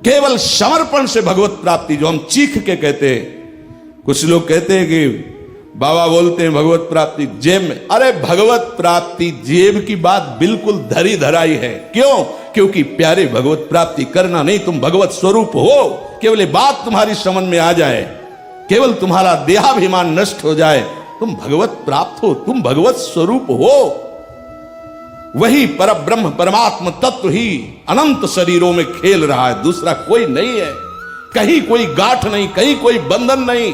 केवल समर्पण से भगवत प्राप्ति, जो हम चीख के कहते हैं। कुछ लोग कहते हैं कि बाबा बोलते हैं भगवत प्राप्ति जेब में। अरे भगवत प्राप्ति जेब की बात बिल्कुल धरी धराई है। क्यों? क्योंकि प्यारे भगवत प्राप्ति करना नहीं, तुम भगवत स्वरूप हो। केवल ये बात तुम्हारी समझ में आ जाए, केवल तुम्हारा देहाभिमान नष्ट हो जाए, तुम भगवत प्राप्त हो, तुम भगवत स्वरूप हो। वही पर ब्रह्म परमात्मा तत्व ही अनंत शरीरों में खेल रहा है, दूसरा कोई नहीं है। कहीं कोई गांठ नहीं, कहीं कोई बंधन नहीं,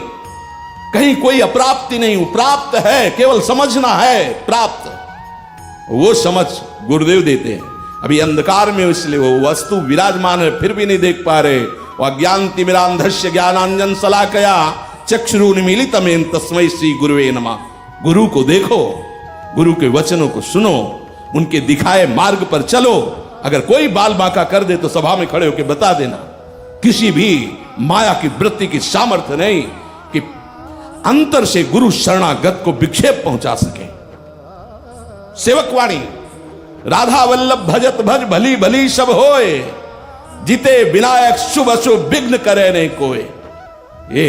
कहीं कोई अप्राप्ति नहीं, प्राप्त है, केवल समझना है प्राप्त। वो समझ गुरुदेव देते हैं। अभी अंधकार में इसलिए वो वस्तु विराजमान है, फिर भी नहीं देख पा रहे। अज्ञानतिमिरान्धस्य ज्ञानांजन शलाकया चक्षुरुन्मीलितमेन तस्मै श्री गुरुवे नमः। गुरु को देखो, गुरु के वचनों को सुनो, उनके दिखाए मार्ग पर चलो। अगर कोई बाल बांका कर दे तो सभा में खड़े होकर बता देना। किसी भी माया की वृत्ति की सामर्थ्य नहीं कि अंतर से गुरु शरणागत को विक्षेप पहुंचा सके। सेवकवाणी राधा वल्लभ भजत भज भली भली सब होए, जिते विनायक शुभ अशुभ विघ्न करे नहीं कोई। ये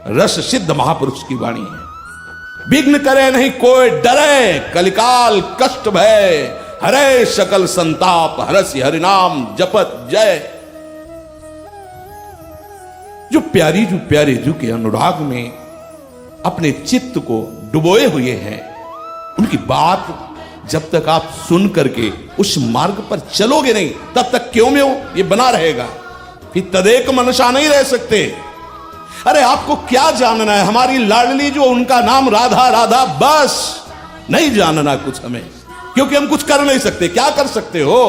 रस सिद्ध महापुरुष की वाणी है। विघ्न करे नहीं कोई, डरे कलिकाल कष्ट भय, हरे सकल संताप, हरसि हरिनाम जपत जय। जो प्यारे जो के अनुराग में अपने चित्त को डुबोए हुए हैं, उनकी बात जब तक आप सुन करके उस मार्ग पर चलोगे नहीं, तब तक क्यों में हो ये बना रहेगा। फिर तदेक मनसा नहीं रह सकते। अरे आपको क्या जानना है? हमारी लाडली जो उनका नाम राधा राधा, बस नहीं जानना कुछ हमें, क्योंकि हम कुछ कर नहीं सकते। क्या कर सकते हो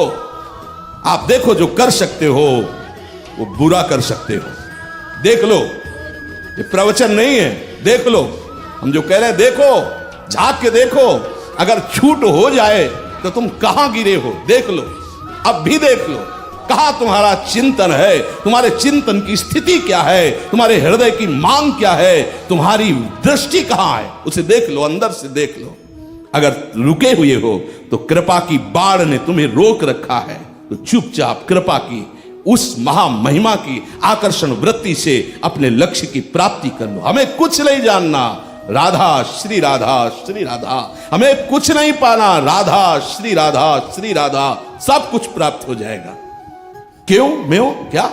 आप? देखो, जो कर सकते हो वो बुरा कर सकते हो। देख लो, ये प्रवचन नहीं है, देख लो हम जो कह रहे हैं, देखो, झांक के देखो। अगर छूट हो जाए तो तुम कहां गिरे हो देख लो, अब भी देख लो। कहां तुम्हारा चिंतन है, तुम्हारे चिंतन की स्थिति क्या है, तुम्हारे हृदय की मांग क्या है, तुम्हारी दृष्टि कहां है, उसे देख लो, अंदर से देख लो। अगर रुके हुए हो तो कृपा की बाढ़ ने तुम्हें रोक रखा है, तो चुपचाप कृपा की उस महामहिमा की आकर्षण वृत्ति से अपने लक्ष्य की प्राप्ति कर लो। हमें कुछ नहीं जानना, राधा श्री राधा श्री राधा। हमें कुछ नहीं पाना, राधा श्री राधा श्री राधा, सब कुछ प्राप्त हो जाएगा। क्यों म्यों क्या?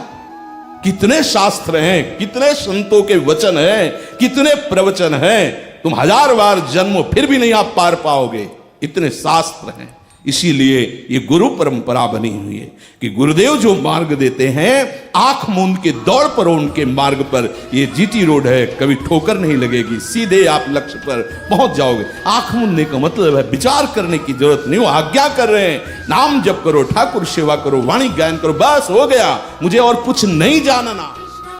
कितने शास्त्र हैं, कितने संतों के वचन हैं, कितने प्रवचन हैं, तुम 1000 बार जन्मो फिर भी नहीं आप पार पाओगे। इतने शास्त्र हैं। इसीलिए ये गुरु परंपरा बनी हुई है कि गुरुदेव जो मार्ग देते हैं, आंख मूंद के दौड़ पर उनके मार्ग पर। ये जीटी रोड है, कभी ठोकर नहीं लगेगी, सीधे आप लक्ष्य पर पहुंच जाओगे। आंख मूंदने का मतलब है विचार करने की जरूरत नहीं। वो आज्ञा कर रहे हैं, नाम जप करो, ठाकुर सेवा करो, वाणी गायन करो, बस हो गया, मुझे और कुछ नहीं जानना।